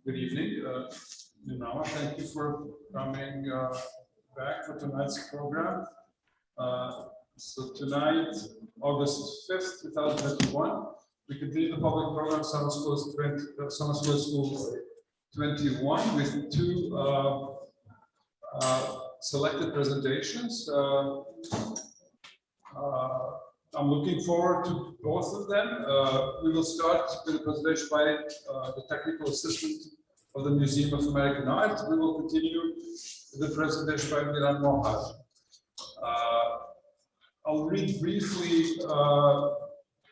Good evening. Thank you for coming back for tonight's program. So tonight, August 5th, 2021, we continue the public program Summer School 21 with two selected presentations. I'm looking forward to both of them. We will start with a presentation by the technical assistant of the Museum of American Art. We will continue with the presentation by Milan Mohar. I'll read briefly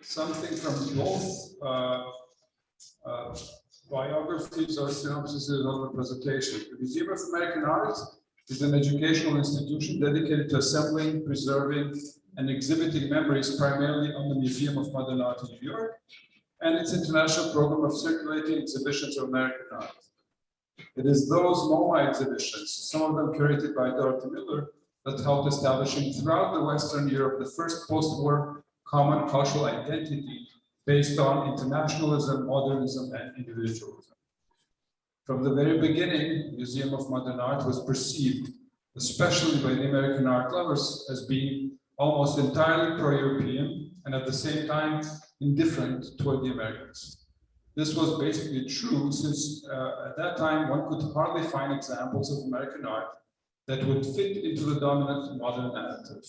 something from both biographies or synopsises of the presentation. The Museum of American Art is an educational institution dedicated to assembling, preserving, and exhibiting memories primarily on the Museum of Modern Art in New York and its international program of circulating exhibitions of American art. It is those MoMA exhibitions, some of them curated by Dorothy Miller, that helped establishing throughout the Western Europe the first post-war common cultural identity based on internationalism, modernism, and individualism. From the very beginning, the Museum of Modern Art was perceived, especially by the American art lovers, as being almost entirely pro-European and at the same time indifferent toward the Americans. This was basically true since at that time one could hardly find examples of American art that would fit into the dominant modern narrative.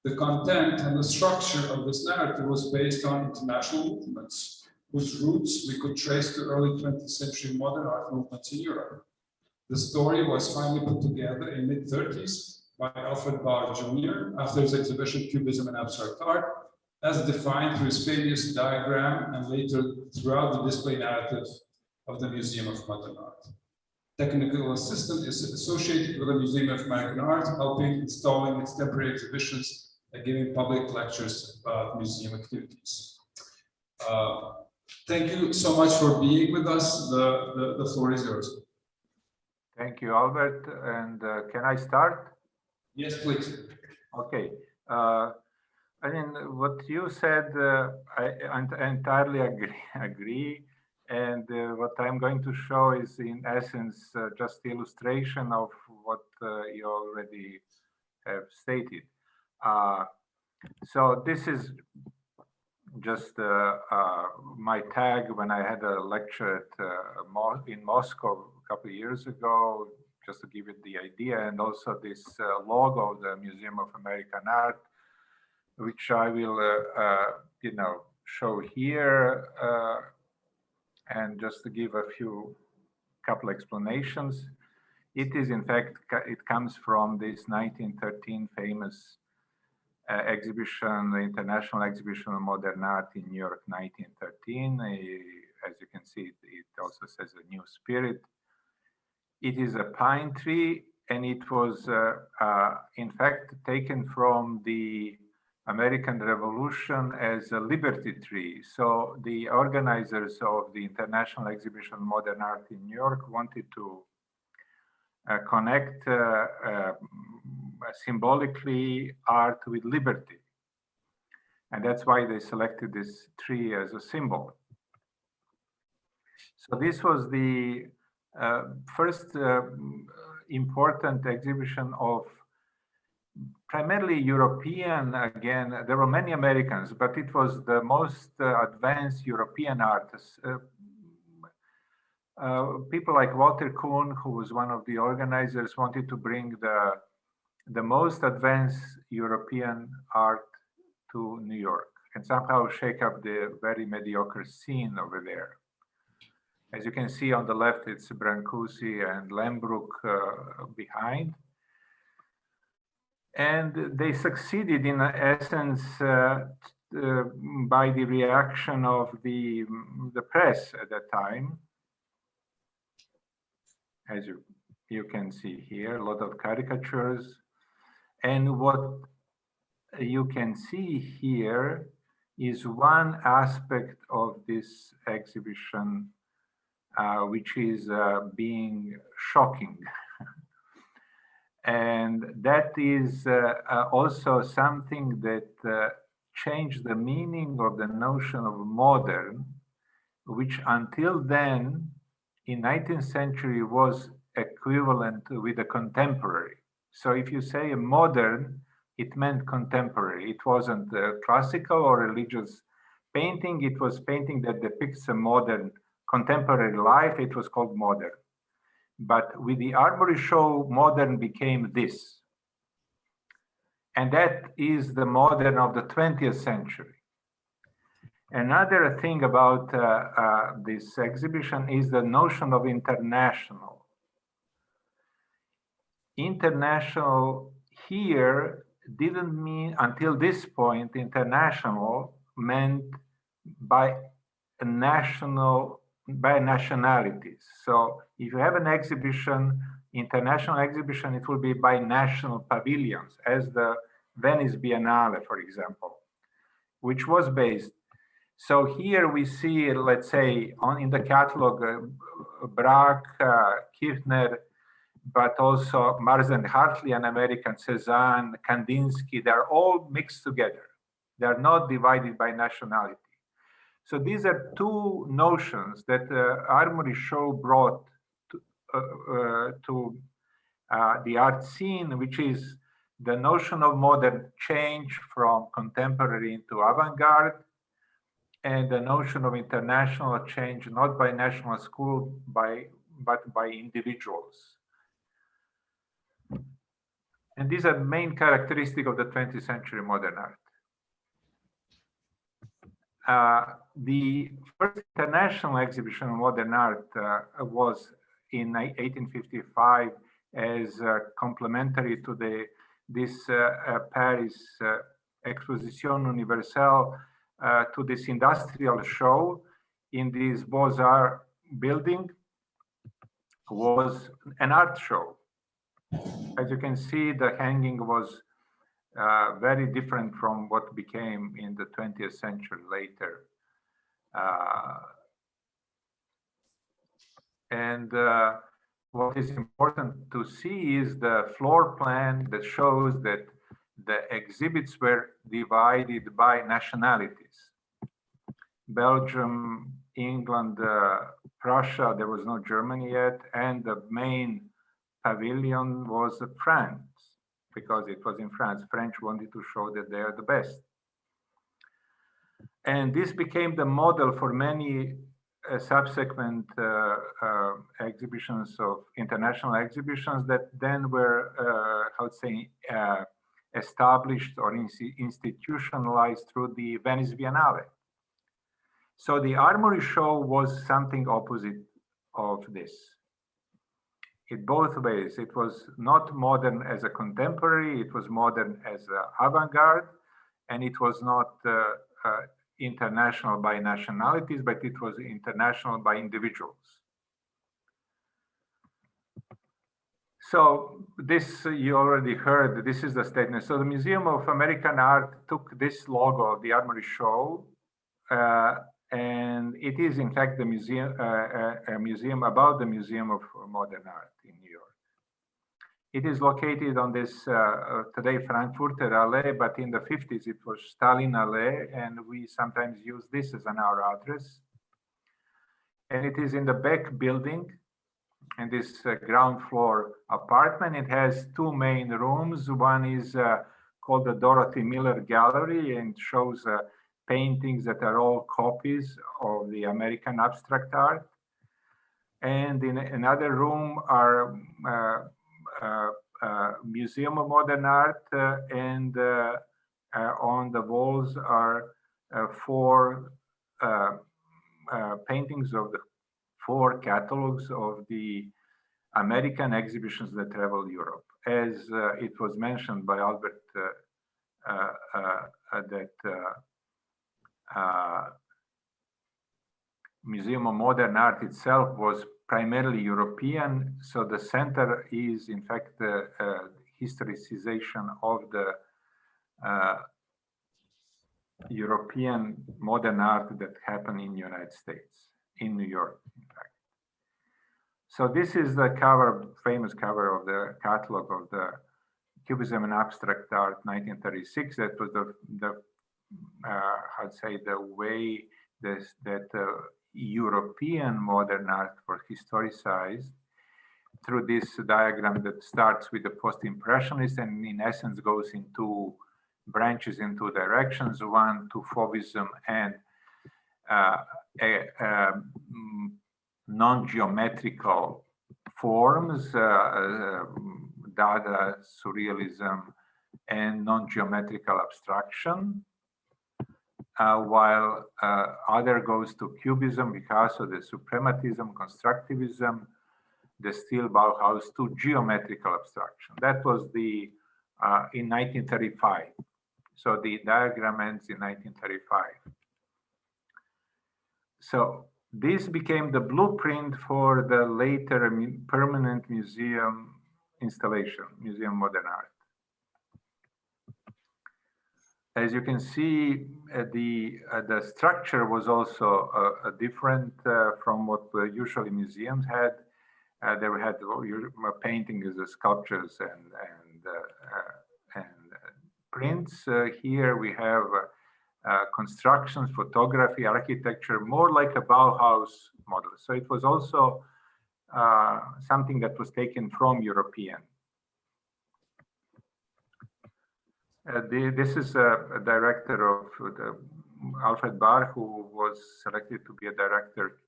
The content and the structure of this narrative was based on international movements whose roots we could trace to early 20th century modern art movements in Europe. The story was finally put together in mid-30s by Alfred Barr Jr. after his exhibition Cubism and Abstract Art, as defined through his famous diagram and later throughout the display narrative of the Museum of Modern Art. Technical assistant is associated with the Museum of American Art, helping installing its temporary exhibitions and giving public lectures about museum activities. Thank you so much for being with us. The floor is yours. Thank you, Albert. And can I start? Yes, please. Okay. I mean, what you said, I entirely agree. And what I'm going to show is, in essence, just illustration of what you already have stated. So this is just my tag when I had a lecture at, in Moscow a couple of years ago, just to give it the idea, and also this logo of the Museum of American Art, which I will, show here, and just to give a couple explanations. It is, in fact, it comes from this 1913 famous exhibition, the International Exhibition of Modern Art in New York, 1913. As you can see, it also says a new spirit. It is a pine tree, and it was, in fact, taken from the American Revolution as a liberty tree. So the organizers of the International Exhibition of Modern Art in New York wanted to connect symbolically art with liberty. And that's why they selected this tree as a symbol. So this was the first important exhibition of primarily European. Again, there were many Americans, but it was the most advanced European artists. People like Walter Kuhn, who was one of the organizers, wanted to bring the most advanced European art to New York and somehow shake up the very mediocre scene over there. As you can see on the left, it's Brancusi and Lembruck behind. And they succeeded, in essence, by the reaction of the press at that time. As you can see here, a lot of caricatures. And what you can see here is one aspect of this exhibition, which is being shocking. And that is also something that changed the meaning of the notion of modern, which until then in 19th century was equivalent with a contemporary. So if you say modern, it meant contemporary. It wasn't classical or religious painting. It was painting that depicts a modern contemporary life. It was called modern. But with the Armory show, modern became this. And that is the modern of the 20th century. Another thing about this exhibition is the notion of international. International here didn't mean, until this point, international meant by nationalities. So if you have an exhibition, international exhibition, it will be by national pavilions, as the Venice Biennale, for example, which was based. So here we see, let's say, in the catalog, Braque, Kirchner, but also Marsden Hartley, an American, Cézanne, Kandinsky, they're all mixed together. They're not divided by nationality. So these are two notions that the Armory show brought to the art scene, which is the notion of modern change from contemporary into avant-garde, and the notion of international change, not by national school, but by individuals. And these are main characteristics of the 20th century modern art. The first international exhibition of modern art was in 1855 as complementary to this Paris Exposition Universelle, to this industrial show in this Beaux-Arts building, was an art show. As you can see, the hanging was very different from what became in the 20th century later. What is important to see is the floor plan that shows that the exhibits were divided by nationalities. Belgium, England, Prussia, there was no Germany yet, and the main pavilion was France, because it was in France. French wanted to show that they are the best. And this became the model for many subsequent exhibitions of international exhibitions that then were, how to say, established or institutionalized through the Venice Biennale. So the Armory show was something opposite of this. In both ways, it was not modern as a contemporary, it was modern as an avant-garde, and it was not international by nationalities, but it was international by individuals. So this, you already heard, this is the statement. So the Museum of American Art took this logo of the Armory show, and it is in fact the museum, a museum about the Museum of Modern Art in New York. It is located on this, today Frankfurter Allee, but in the 50s it was Stalin Allee, and we sometimes use this as our address. And it is in the back building, in this ground floor apartment. It has two main rooms. One is called the Dorothy Miller Gallery, and shows paintings that are all copies of the American abstract art. And in another room are Museum of Modern Art, and on the walls are four paintings of the four catalogs of the American exhibitions that travel Europe. As it was mentioned by Albert, that Museum of Modern Art itself was primarily European, so the center is in fact the historicization of the European modern art that happened in the United States, in New York, in fact. So this is the cover, famous cover of the catalog of the Cubism and Abstract Art, 1936. That was the how to say, the way that European modern art was historicized through this diagram that starts with the post-impressionists and in essence goes in two branches, in two directions, one to Fauvism and non-geometrical forms, Dada, Surrealism, and non-geometrical abstraction, while other goes to Cubism, Picasso, the suprematism, constructivism, the still Bauhaus, to geometrical abstraction. That was the in 1935. So the diagram ends in 1935. So this became the blueprint for the later permanent museum installation, Museum of Modern Art. As you can see, the structure was also different from what usually museums had. They had paintings, sculptures, and prints. Here we have constructions, photography, architecture, more like a Bauhaus model. So it was also something that was taken from European. This is a director of Alfred Barr, who was selected to be a director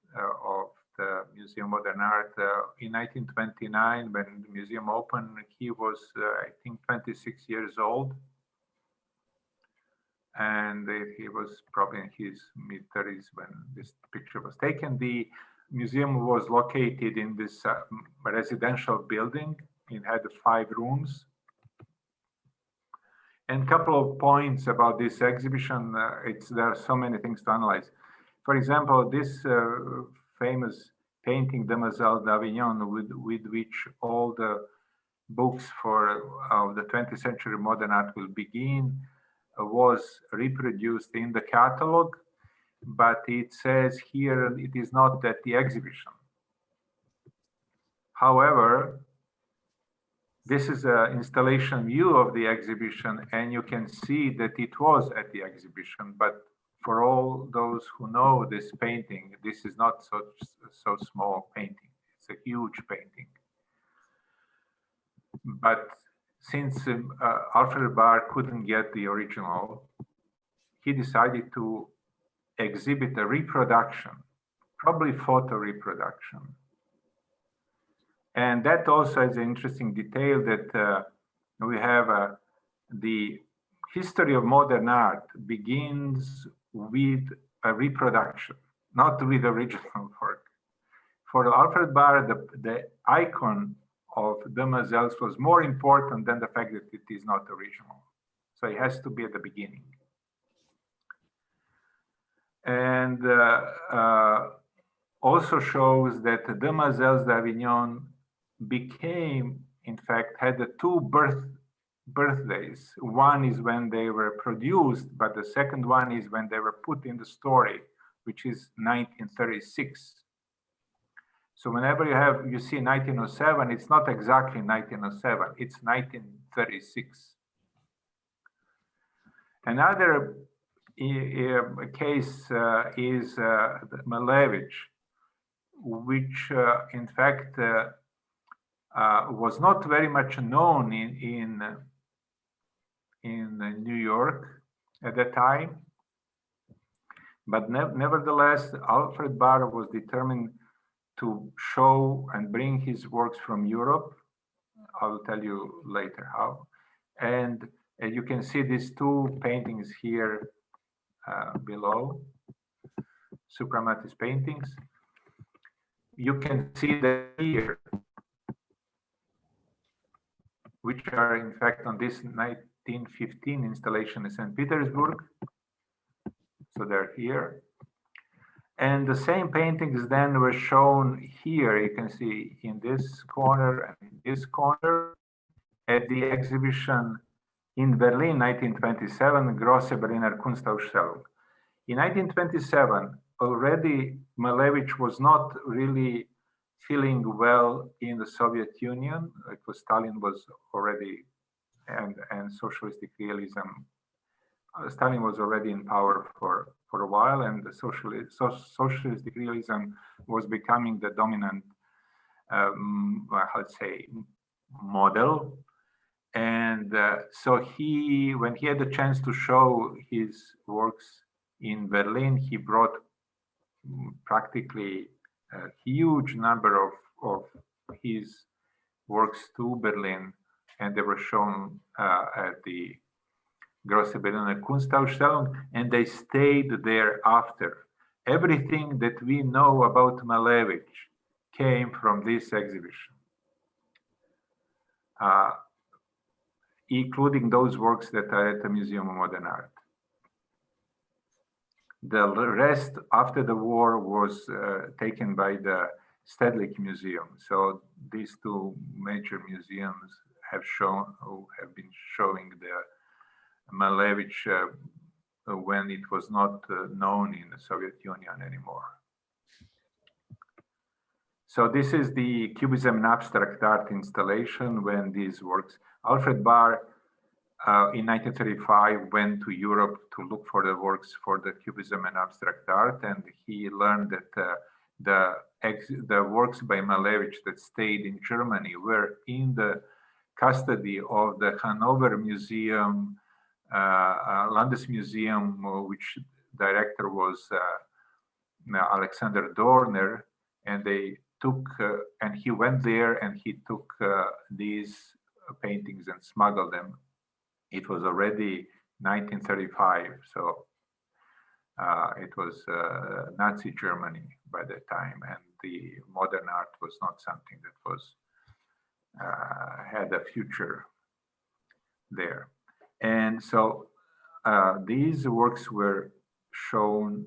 of the Museum of Modern Art. In 1929, when the museum opened, he was, I think, 26 years old. And he was probably in his mid-30s when this picture was taken. The museum was located in this residential building. It had 5 rooms. And a couple of points about this exhibition, there are so many things to analyze. For example, this famous painting, Demoiselle d'Avignon, with which all the books for the 20th century modern art will begin, was reproduced in the catalog, but it says here it is not at the exhibition. However, this is an installation view of the exhibition, and you can see that it was at the exhibition. But for all those who know this painting, this is not so small painting. It's a huge painting. But since Alfred Barr couldn't get the original, he decided to exhibit a reproduction, probably photo reproduction. And that also is an interesting detail that we have the history of modern art begins with a reproduction, not with original work. For Alfred Barr, the icon of Demoiselles was more important than the fact that it is not original. So it has to be at the beginning. And also shows that Demoiselles d'Avignon became, in fact, had the 2 birthdays. One is when they were produced, but the second one is when they were put in the story, which is 1936. So whenever you see 1907, it's not exactly 1907, it's 1936. Another case is Malevich, which in fact was not very much known in New York at that time. But nevertheless, Alfred Barr was determined to show and bring his works from Europe. I will tell you later how. And you can see these 2 paintings here below, suprematist paintings. You can see that here, which are in fact on this 1915 installation in St. Petersburg. So they're here. And the same paintings then were shown here. You can see in this corner and in this corner at the exhibition in Berlin, 1927, Grosse Berliner Kunstausstellung. In 1927, already Malevich was not really feeling well in the Soviet Union. It was Stalin was already, and socialistic realism Stalin was already in power for a while, and the socialistic realism was becoming the dominant, let's say, model. And so when he had the chance to show his works in Berlin, he brought practically a huge number of his works to Berlin, and they were shown at the Grosse Berliner Kunstausstellung, and they stayed there after. Everything that we know about Malevich came from this exhibition, including those works that are at the Museum of Modern Art. The rest after the war was taken by the Stedelijk Museum. So these two major museums have been showing the Malevich when it was not known in the Soviet Union anymore. So this is the Cubism and Abstract Art installation when these works. Alfred Barr in 1935 went to Europe to look for the works for the Cubism and Abstract Art, and he learned that the works by Malevich that stayed in Germany were in the custody of the Hanover Museum, Landesmuseum, which director was Alexander Dorner, and they took, and he went there and he took these paintings and smuggled them. It was already 1935, so it was Nazi Germany by that time, and the modern art was not something that was had a future there. And so these works were shown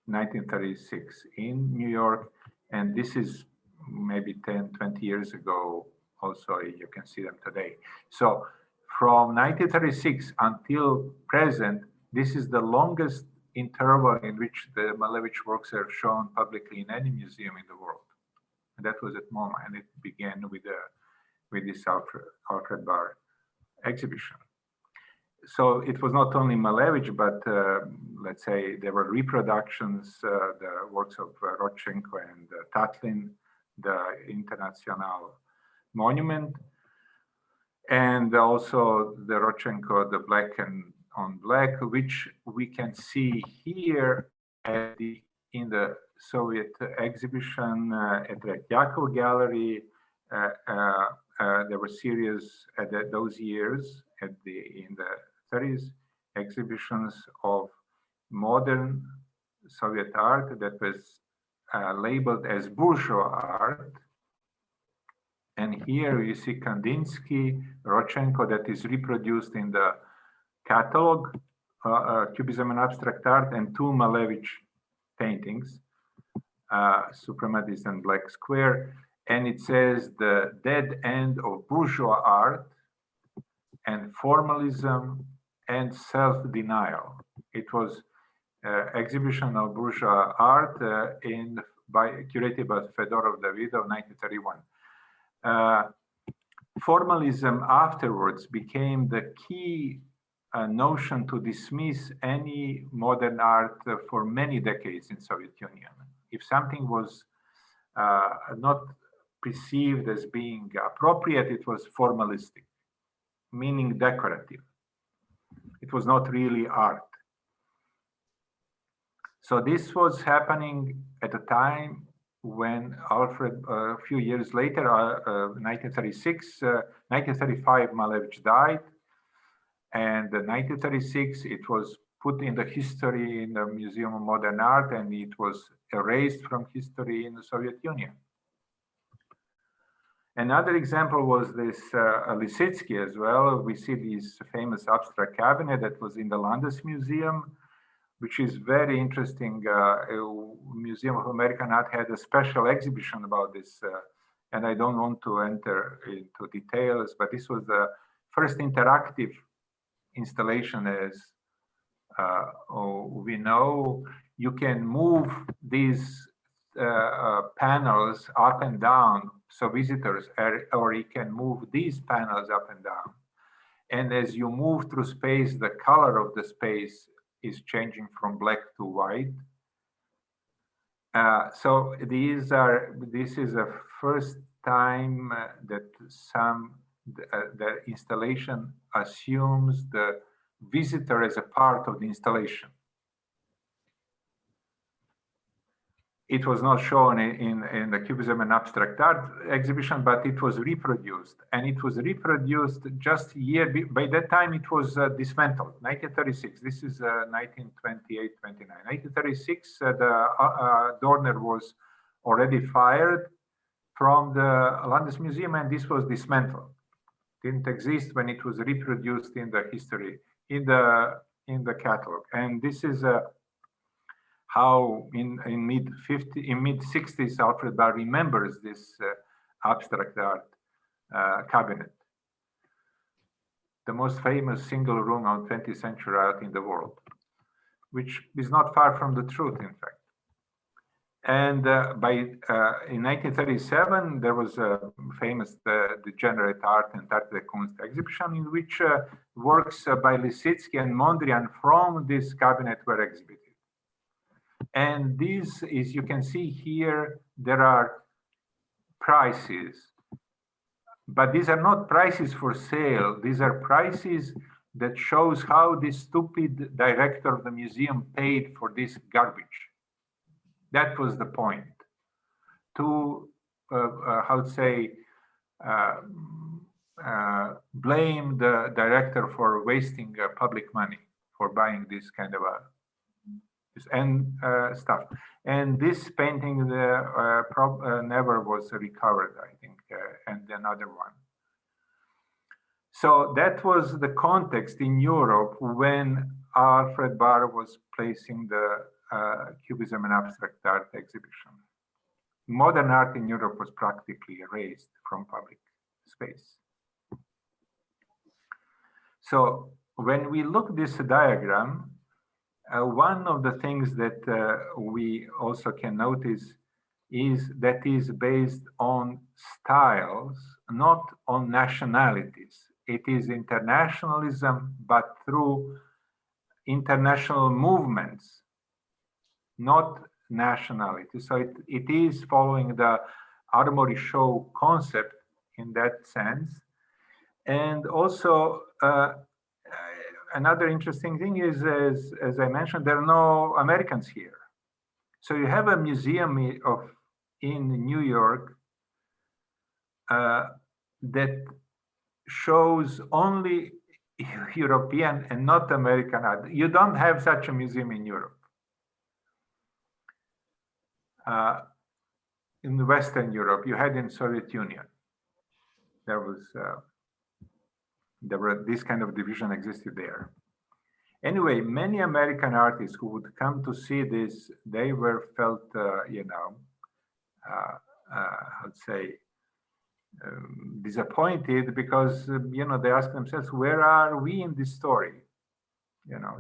1936 in New York, and this is maybe 10, 20 years ago. Also, you can see them today. So from 1936 until present, this is the longest interval in which the Malevich works are shown publicly in any museum in the world. And that was at MoMA, and it began with this Alfred Barr exhibition. So it was not only Malevich, but let's say there were reproductions, the works of Rodchenko and Tatlin, the International Monument, and also the Rodchenko, the Black and on Black, which we can see here in the Soviet exhibition at the Yakov Gallery. There were series at those years in the 30s exhibitions of modern Soviet art that was labeled as bourgeois art. And here you see Kandinsky, Rodchenko, that is reproduced in the catalog, Cubism and Abstract Art, and two Malevich paintings, Suprematist and Black Square. And it says the dead end of bourgeois art and formalism and self-denial. It was exhibition of bourgeois art curated by Fedorov Davidov, 1931. Formalism afterwards became the key notion to dismiss any modern art for many decades in Soviet Union. If something was not perceived as being appropriate, it was formalistic, meaning decorative. It was not really art. So this was happening at a time when Alfred, a few years later, 1936, 1935, Malevich died. And in 1936, it was put in the history in the Museum of Modern Art, and it was erased from history in the Soviet Union. Another example was this Lisitsky as well. We see this famous abstract cabinet that was in the Landesmuseum, which is very interesting. Museum of American Art had a special exhibition about this, and I don't want to enter into details, but this was the first interactive installation. As we know, you can move these panels up and down, so visitors or you can move these panels up and down. And as you move through space, the color of the space is changing from black to white. So this is a first time that the installation assumes the visitor as a part of the installation. It was not shown in the Cubism and Abstract Art exhibition, but it was reproduced. And it was reproduced just a year, by that time it was dismantled, 1936. This is 1928, 29. 1936, Dorner was already fired from the Landesmuseum, and this was dismantled. Didn't exist when it was reproduced in the history, in the catalog. And this is how in mid 60s Alfred Barr remembers this abstract art cabinet, the most famous single room on 20th century art in the world, which is not far from the truth, in fact. And in 1937 there was a famous Degenerate Art and Art de Kunst exhibition, in which works by Lisitsky and Mondrian from this cabinet were exhibited. And these, as you can see here, there are prices, but these are not prices for sale. These are prices that shows how this stupid director of the museum paid for this garbage. That was the point, to how to say, blame the director for wasting public money for buying this kind of stuff. And this painting never was recovered, I think, and another one. So that was the context in Europe when Alfred Barr was placing the Cubism and Abstract Art exhibition. Modern art in Europe was practically erased from public space. So when we look at this diagram, one of the things that we also can notice is that is based on styles, not on nationalities. It is internationalism, but through international movements, not nationality. So it is following the Armory Show concept in that sense. And also, another interesting thing is, as I mentioned, there are no Americans here. So you have a museum in New York that shows only European and not American art. You don't have such a museum in Europe. In Western Europe, you had in Soviet Union. There were this kind of division existed there. Anyway, many American artists who would come to see this, they were felt, I'd say, disappointed because, they ask themselves, where are we in this story?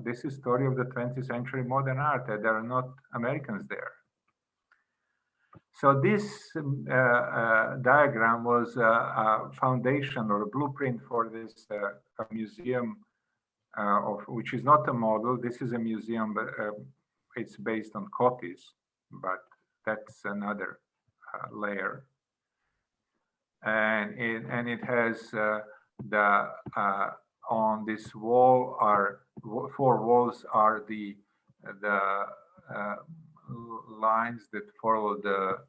This is story of the 20th century modern art, and there are not Americans there. So this diagram was a foundation or a blueprint for this museum, which is not a model. This is a museum, but it's based on copies, but that's another layer. And it has on this wall are 4 walls are the lines that follow the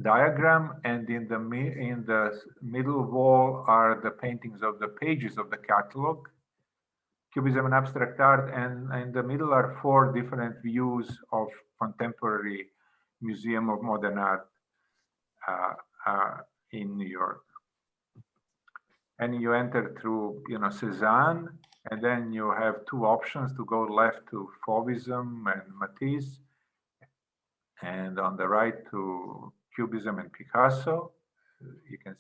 diagram, and in the middle wall are the paintings of the pages of the catalog, Cubism and Abstract Art, and in the middle are 4 different views of contemporary Museum of Modern Art in New York. And you enter through, Cézanne, and then you have 2 options to go left to Fauvism and Matisse, and on the right to Cubism and Picasso. You can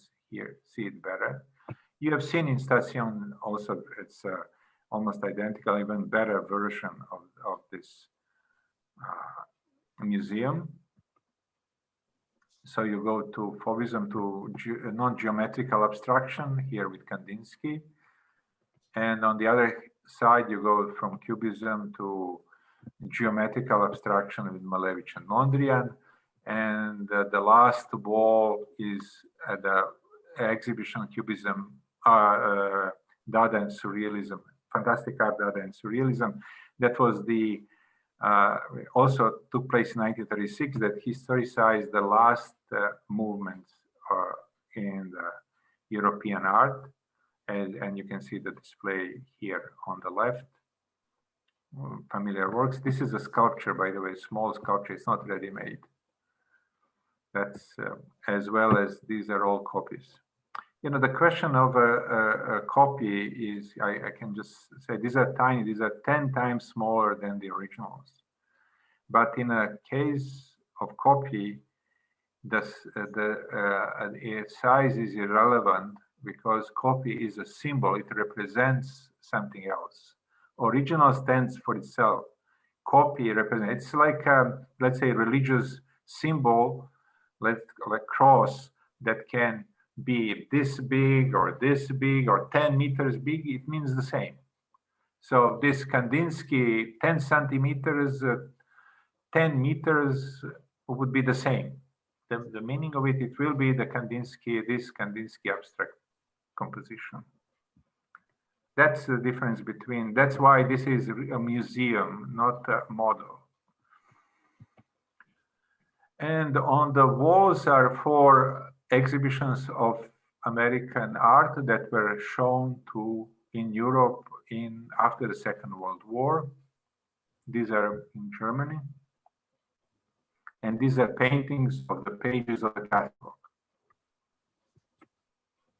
see it better. You have seen in Station also, it's almost identical, even better version of this museum. So you go to Fauvism, to non-geometrical abstraction here with Kandinsky. And on the other side, you go from Cubism to geometrical abstraction with Malevich and Mondrian. And the last wall is the exhibition Cubism, Dada and Surrealism, Fantastic Art, Dada and Surrealism. That was the also took place in 1936, that historicized the last movements in the European art. And you can see the display here on the left. Familiar works. This is a sculpture, by the way, small sculpture. It's not ready-made. That's as well as these are all copies. You know, the question of a copy is, I can just say these are tiny. These are 10 times smaller than the originals. But in a case of copy, the size is irrelevant, because copy is a symbol. It represents something else. Original stands for itself. Copy represents, it's like, let's say, religious symbol, like cross, that can be this big or 10 meters big. It means the same. So this Kandinsky, 10 centimeters, 10 meters would be the same. The meaning of it will be the Kandinsky, this Kandinsky abstract composition. That's the difference between, that's why this is a museum, not a model. And on the walls are 4 exhibitions of American art that were shown in Europe after the Second World War. These are in Germany. And these are paintings of the pages of the catalog.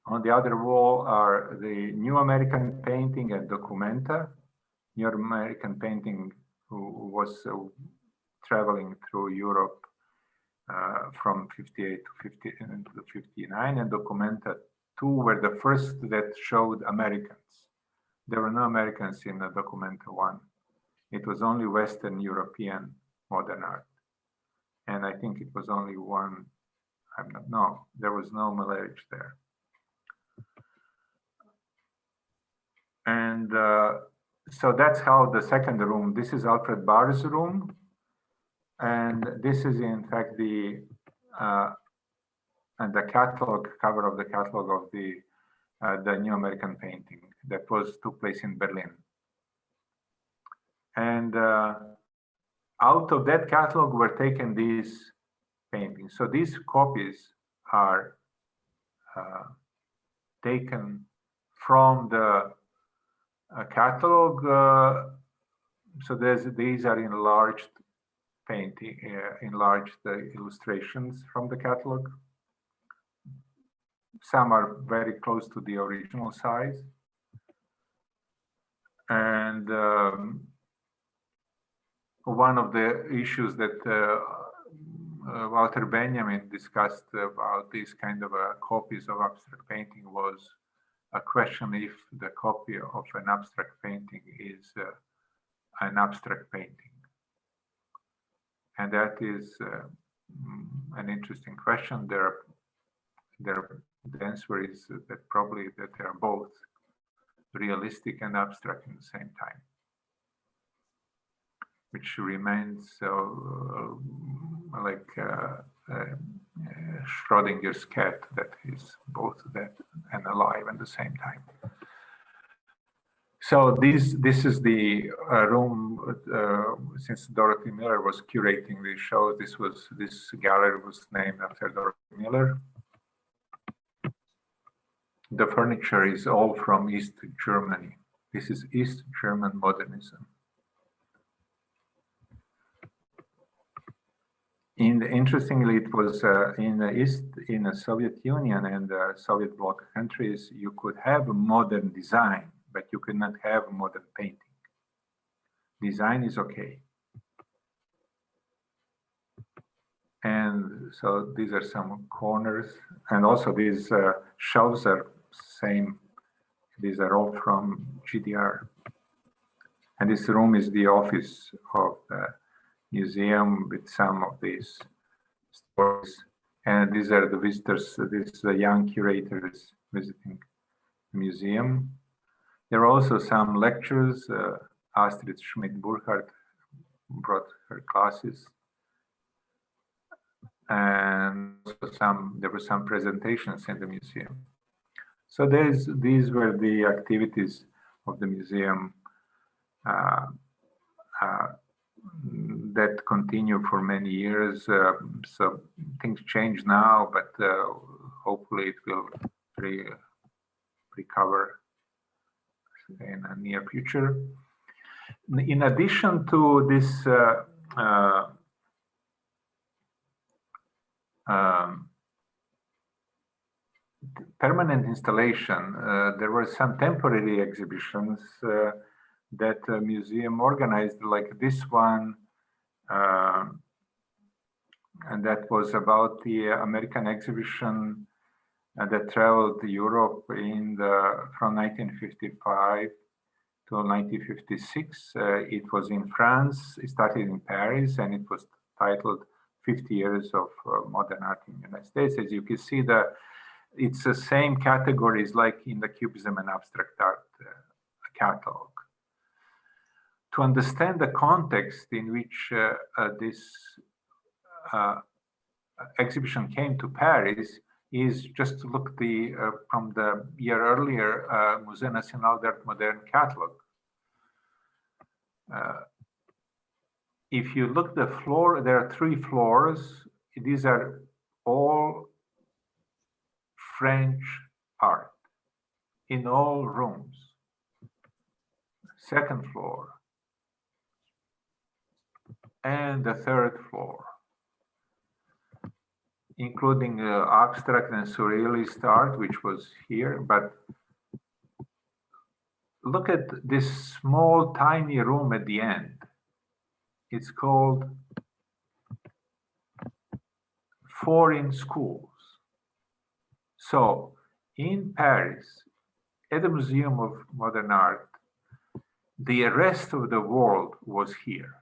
On the other wall are the New American Painting and Documenta. New American Painting, who was traveling through Europe from 58 to 59, and Documenta 2 were the first that showed Americans. There were no Americans in the Documenta 1. It was only Western European modern art. And I think it was only one, no, there was no Malevich there. And so that's how the second room, this is Alfred Barr's room. And this is in fact the catalog, cover of the catalog of the New American Painting that took place in Berlin. And out of that catalog were taken these paintings. So these copies are taken from the catalog. So these are enlarged painting, enlarged illustrations from the catalog. Some are very close to the original size. And one of the issues that Walter Benjamin discussed about these kind of copies of abstract painting was a question if the copy of an abstract painting is an abstract painting. And that is an interesting question. The answer is that probably that they are both realistic and abstract in the same time, which remains like Schrodinger's cat, that is both dead and alive at the same time. So this is the room. Since Dorothy Miller was curating the show, this gallery was named after Dorothy Miller. The furniture is all from East Germany. This is East German modernism. Interestingly, it was in the Soviet Union and the Soviet bloc countries, you could have a modern design, but you could not have modern painting. Design is okay. And so these are some corners, and also these shelves are same. These are all from GDR. And this room is the office of the museum with some of these stories. And these are the visitors, these young curators visiting the museum. There are also some lectures. Astrid Schmidt-Burkhardt brought her classes. And there were some presentations in the museum. So these were the activities of the museum that continue for many years. So things change now, but hopefully it will recover in the near future. In addition to this permanent installation, there were some temporary exhibitions that the museum organized, like this one, and that was about the American exhibition that traveled Europe from 1955 to 1956. It was in France. It started in Paris, and it was titled 50 Years of Modern Art in the United States. As you can see, it's the same categories like in the Cubism and Abstract Art catalog. To understand the context in which this exhibition came to Paris is just to look from the year earlier Musée National d'Art Moderne catalog. If you look the floor, there are 3 floors. These are all French art in all rooms. Second floor and the 3rd floor, including abstract and surrealist art, which was here. But look at this small, tiny room at the end. It's called Foreign Schools. So in Paris, at the Museum of Modern Art, the rest of the world was here.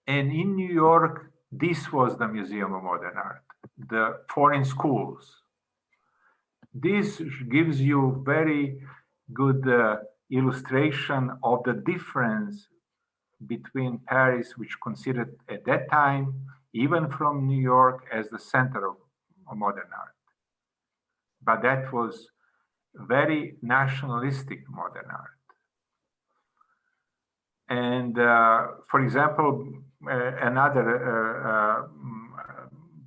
And in New York, this was the Museum of Modern Art, the Foreign Schools. This gives you very good illustration of the difference between Paris, which considered at that time, even from New York, as the center of modern art. But that was very nationalistic modern art. And for example, another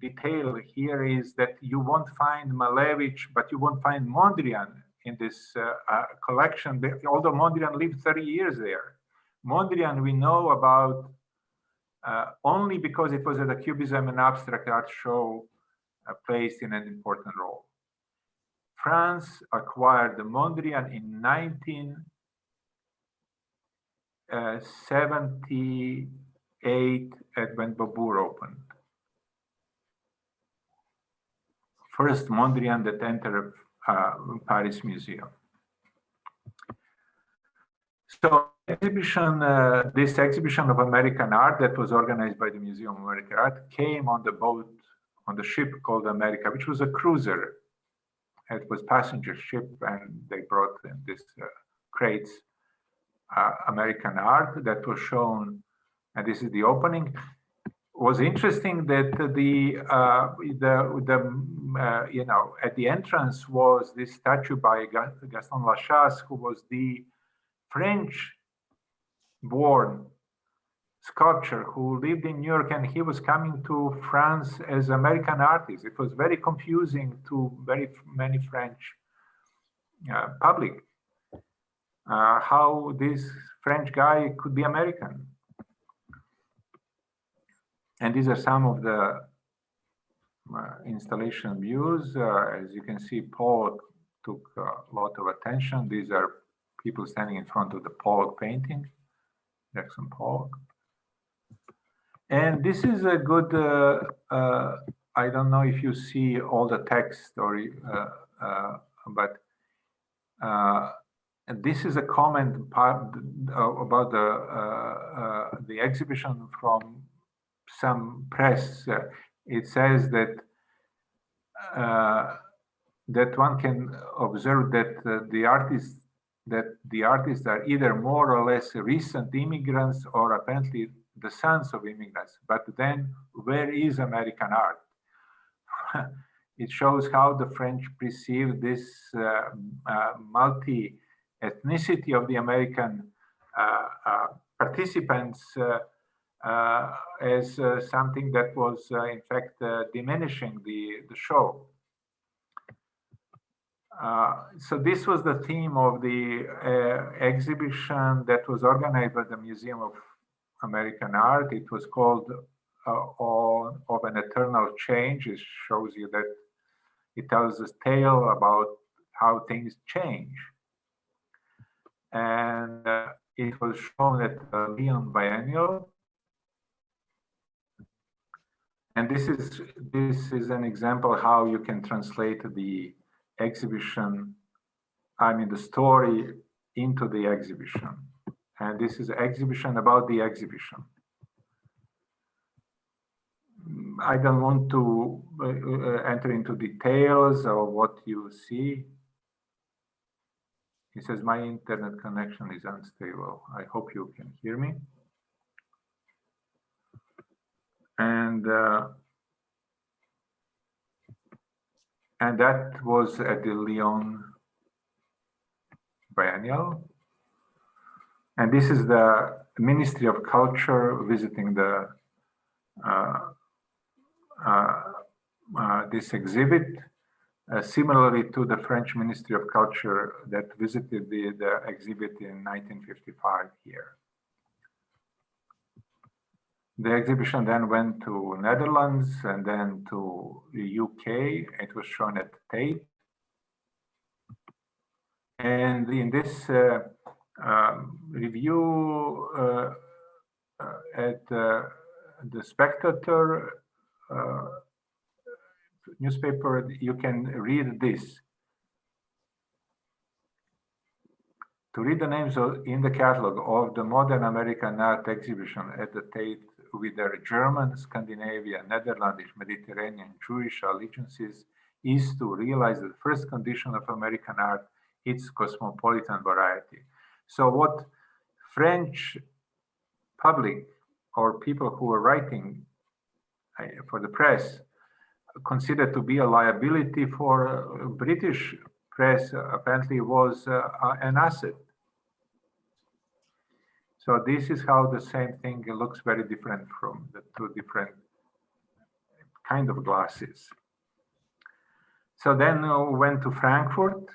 detail here is that you won't find Malevich, but you won't find Mondrian in this collection, although Mondrian lived 30 years there. Mondrian we know about only because it was at the Cubism and Abstract Art show placed in an important role. France acquired the Mondrian in 1978 when Beaubourg opened. First Mondrian that entered Paris Museum. So exhibition, this exhibition of American art that was organized by the Museum of American Art came on the boat, on the ship called America, which was a cruiser. It was passenger ship, and they brought in this crates American art that was shown, and this is the opening. It was interesting that you know, at the entrance was this statue by Gaston Lachasse, who was the French-born sculptor who lived in New York, and he was coming to France as American artist. It was very confusing to very many French public how this French guy could be American. And these are some of the installation views. As you can see, Pollock took a lot of attention. These are people standing in front of the Pollock painting, Jackson Pollock. And this is a good, I don't know if you see all the text or, but this is a comment about the exhibition from some press. It says that that one can observe that the artists are either more or less recent immigrants or apparently the sons of immigrants. But then, where is American art? It shows how the French perceive this multi-ethnicity of the American participants as something that was, in fact, diminishing the show. So this was the theme of the exhibition that was organized by the Museum of American Art. It was called Of an Eternal Change. It shows you that it tells a tale about how things change. And it was shown at the Lyon Biennial. And this is an example how you can translate the exhibition, the story into the exhibition. And this is an exhibition about the exhibition. I don't want to enter into details of what you see. It says my internet connection is unstable. I hope you can hear me. And that was at the Lyon Biennial. And this is the Ministry of Culture visiting the this exhibit, similarly to the French Ministry of Culture that visited the exhibit in 1955 here. The exhibition then went to Netherlands and then to the UK. It was shown at Tate. And in this review at the Spectator newspaper, you can read this. To read the names in the catalog of the modern American art exhibition at the Tate with their German, Scandinavian, Netherlandish, Mediterranean, Jewish allegiances is to realize the first condition of American art, its cosmopolitan variety. So what French public or people who were writing for the press considered to be a liability for British press apparently was an asset. So this is how the same thing looks very different from the two different kind of glasses. So then we went to Frankfurt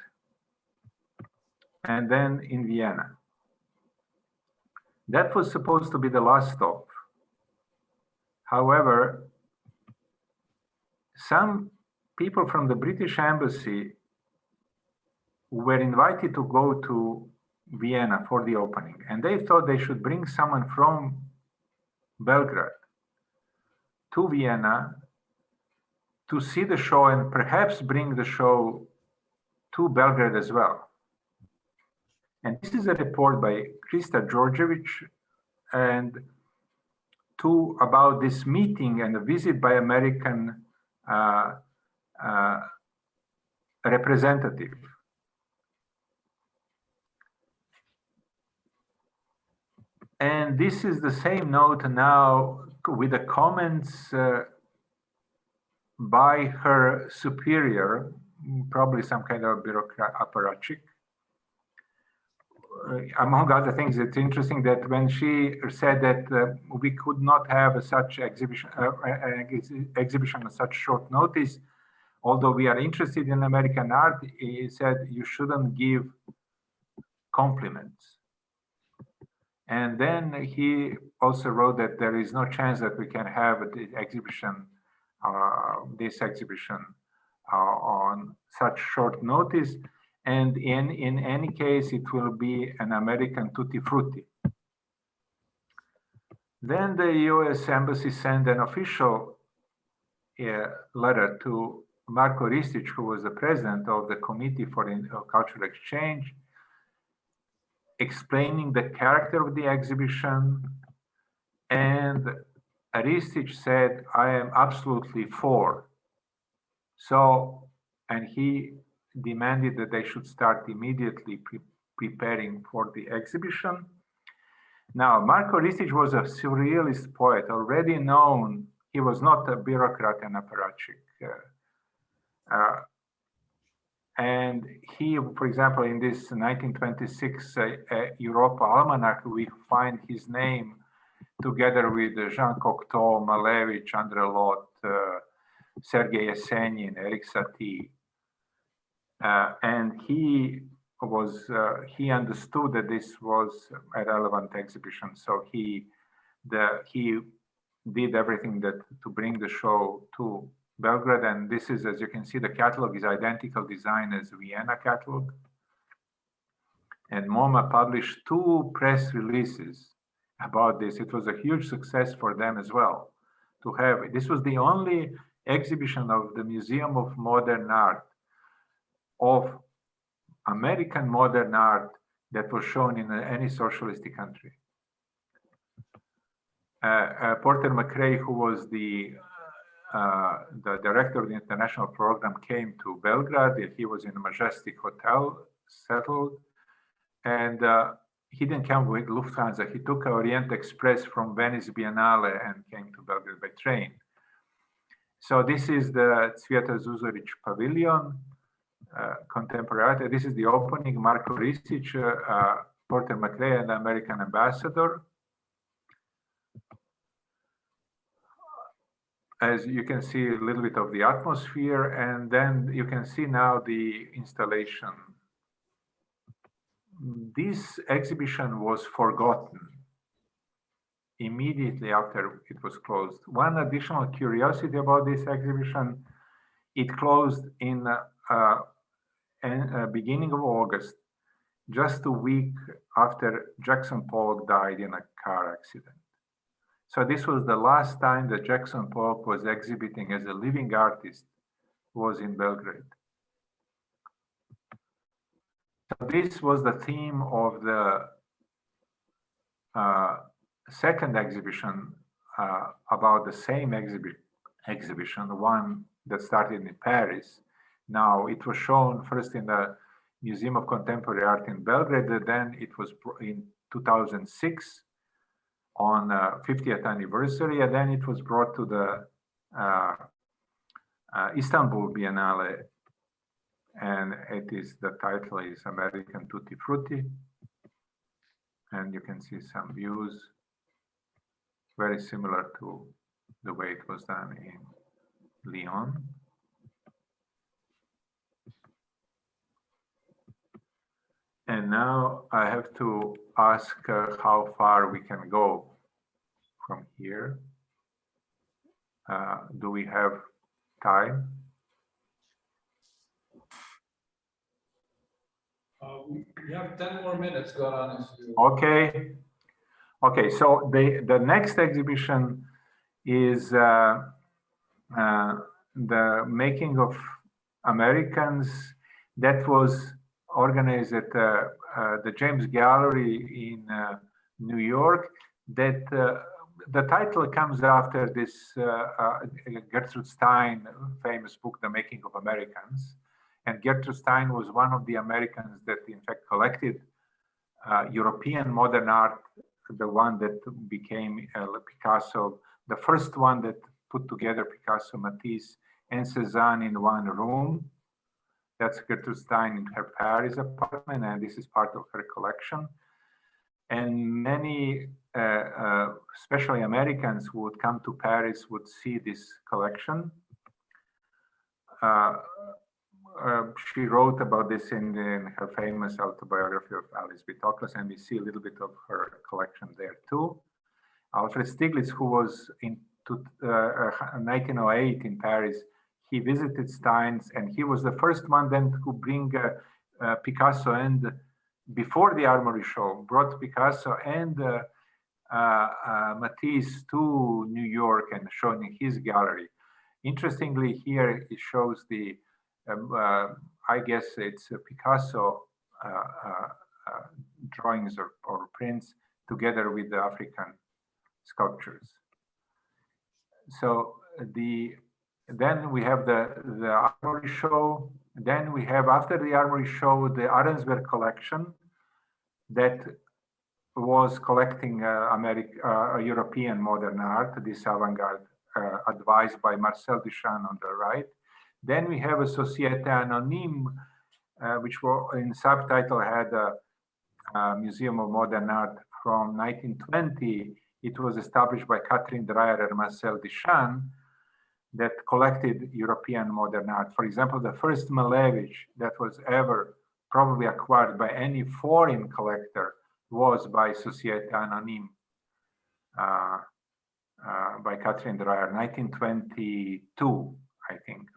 and then in Vienna. That was supposed to be the last stop. However, some people from the British Embassy were invited to go to Vienna for the opening, and they thought they should bring someone from Belgrade to Vienna to see the show and perhaps bring the show to Belgrade as well. And this is a report by Krista Georgievich and about this meeting and a visit by American representative. And this is the same note now with the comments by her superior, probably some kind of bureaucrat apparatchik. Among other things, it's interesting that when she said that we could not have such exhibition on such short notice, although we are interested in American art, he said you shouldn't give compliments. And then he also wrote that there is no chance that we can have the exhibition, this exhibition on such short notice. And in any case, it will be an American tutti frutti. Then the US Embassy sent an official letter to Marko Ristic, who was the president of the Committee for Cultural Exchange, explaining the character of the exhibition. And Ristic said, I am absolutely for So, and he demanded that they should start immediately preparing for the exhibition. Now, Marko Ristic was a surrealist poet, already known. He was not a bureaucrat and apparatchik. And he, for example, in this 1926 Europa Almanac, we find his name together with Jean Cocteau, Malevich, André Lot, Sergei Yesenin, Eric Satie. And he understood that this was a relevant exhibition, so he did everything to bring the show to Belgrade. And this is, as you can see, the catalog is identical design as Vienna catalog. And MoMA published 2 press releases about this. It was a huge success for them as well to have it. This was the only exhibition of the Museum of Modern Art of American modern art that was shown in any socialistic country. Porter McRae, who was the director of the international program, came to Belgrade. He was in a majestic hotel, settled, and he didn't come with Lufthansa. He took Orient Express from Venice Biennale and came to Belgrade by train. So this is the Cvijeta Zuzorić Pavilion, contemporary art. This is the opening, Marko Ristic, Porter McRae, and the American ambassador. As you can see a little bit of the atmosphere, and then you can see now the installation. This exhibition was forgotten immediately after it was closed. One additional curiosity about this exhibition, it closed in beginning of August, just a week after Jackson Pollock died in a car accident. So this was the last time that Jackson Pollock was exhibiting as a living artist, was in Belgrade. So this was the theme of the second exhibition about the same exhibition, the one that started in Paris. Now it was shown first in the Museum of Contemporary Art in Belgrade, then it was in 2006 on 50th anniversary, and then it was brought to the Istanbul Biennale, and the title is American Tutti Frutti, and you can see some views very similar to the way it was done in Lyon. And now I have to ask how far we can go from here. Do we have time? We have 10 more minutes, Goran, if you... Okay. Okay, so the next exhibition is the making of Americans that was organized at the James Gallery in New York. That the title comes after this Gertrude Stein famous book, The Making of Americans. And Gertrude Stein was one of the Americans that in fact collected European modern art, the one that became Picasso, the first one that put together Picasso, Matisse, and Cézanne in one room. That's Gertrude Stein in her Paris apartment, and this is part of her collection. And many, especially Americans who would come to Paris, would see this collection. She wrote about this in her famous autobiography of Alice B. Toklas, and we see a little bit of her collection there too. Alfred Stieglitz, who was in 1908 in Paris, he visited Stein's, and he was the first one then to bring Picasso, and before the Armory show, brought Picasso and Matisse to New York and shown in his gallery. Interestingly, here it shows the I guess it's Picasso drawings or prints together with the African sculptures. So then we have the Armory show. Then we have, after the Armory show, the Arensberg collection that was collecting European modern art, this avant-garde, advised by Marcel Duchamp on the right. Then we have a Société Anonyme, which in subtitle had a Museum of Modern Art from 1920. It was established by Catherine Dreyer and Marcel Duchamp that collected European modern art. For example, the first Malevich that was ever probably acquired by any foreign collector was by Société Anonyme, by Catherine Dreyer, 1922, I think.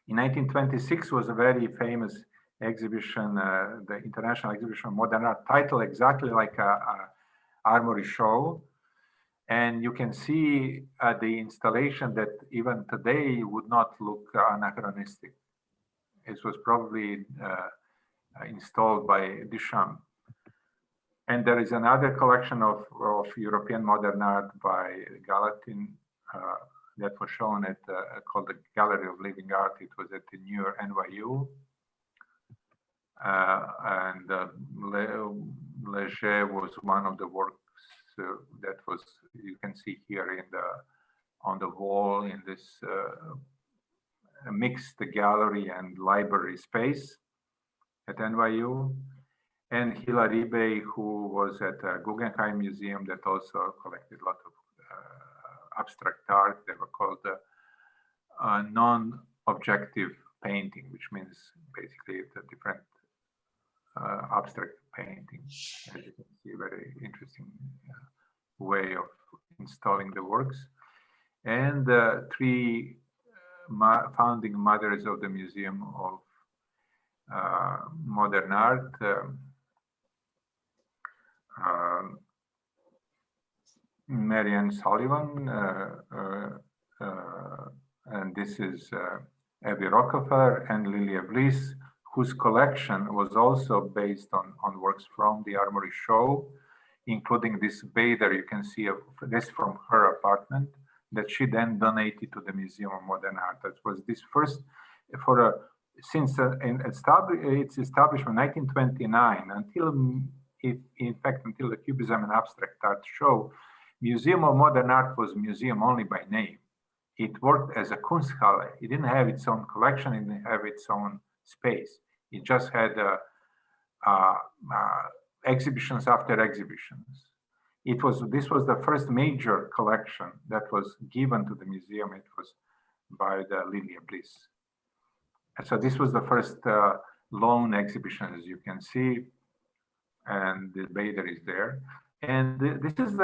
In 1926 was a very famous exhibition, the International Exhibition of Modern Art, titled exactly like a Armory show. And you can see the installation that even today would not look anachronistic. It was probably installed by Duchamp. And there is another collection of European modern art by Gallatin that was shown at called the Gallery of Living Art. It was at the New York NYU. And Leger was one of the works that was, you can see here in on the wall in this mixed gallery and library space at NYU. And Hilary Bay, who was at the Guggenheim Museum, that also collected a lot of abstract art. They were called non-objective painting, which means basically it's a different abstract painting. As you can see, very interesting way of installing the works. And the three founding mothers of the Museum of Modern Art, Marianne Sullivan, and this is Abby Rockefeller and Lilia Bliss, whose collection was also based on works from the Armory show, including this bather. You can see this from her apartment that she then donated to the Museum of Modern Art. That was this first, since its establishment in 1929 until, in fact, until the Cubism and Abstract Art show, Museum of Modern Art was museum only by name. It worked as a Kunsthalle. It didn't have its own collection. It didn't have its own space. It just had exhibitions after exhibitions. This was the first major collection that was given to the museum. It was by the Lilia Bliss. And so this was the first loan exhibition, as you can see, and the bather is there. And this is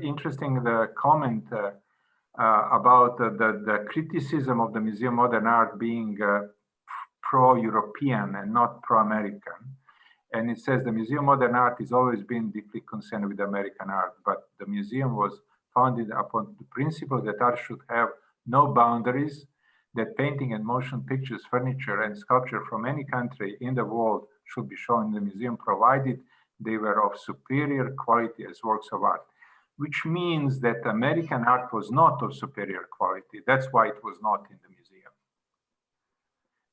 interesting, the comment about the criticism of the Museum of Modern Art being pro-European and not pro-American. And it says the Museum of Modern Art has always been deeply concerned with American art, but the museum was founded upon the principle that art should have no boundaries, that painting and motion pictures, furniture and sculpture from any country in the world should be shown in the museum, provided they were of superior quality as works of art, which means that American art was not of superior quality. That's why it was not in the museum.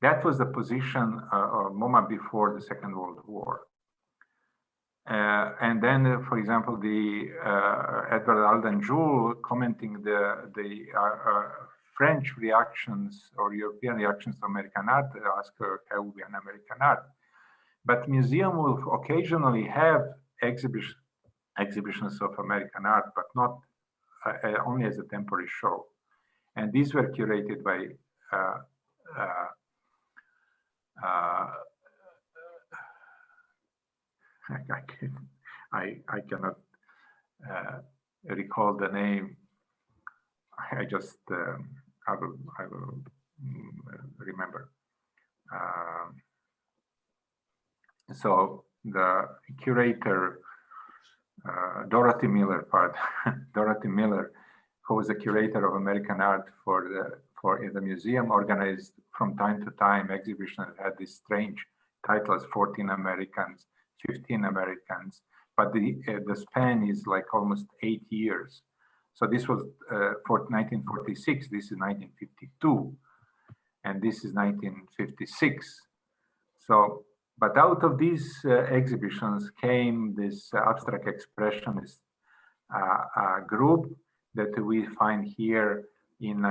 That was the position of MoMA before the Second World War. And then, for example, the Edward Alden Jules commenting the French reactions or European reactions to American art, ask her, how will be an American art? But museum will occasionally have exhibitions of American art, but not only as a temporary show. And these were curated by I cannot recall the name. I just I will remember. So the curator, Dorothy Miller, Dorothy Miller, who was the curator of American art for the museum, organized from time to time exhibitions that had these strange titles: 14 Americans, 15 Americans, but the span is like almost 8 years. So this was for 1946, this is 1952, and this is 1956. So, but out of these exhibitions came this abstract expressionist group that we find here in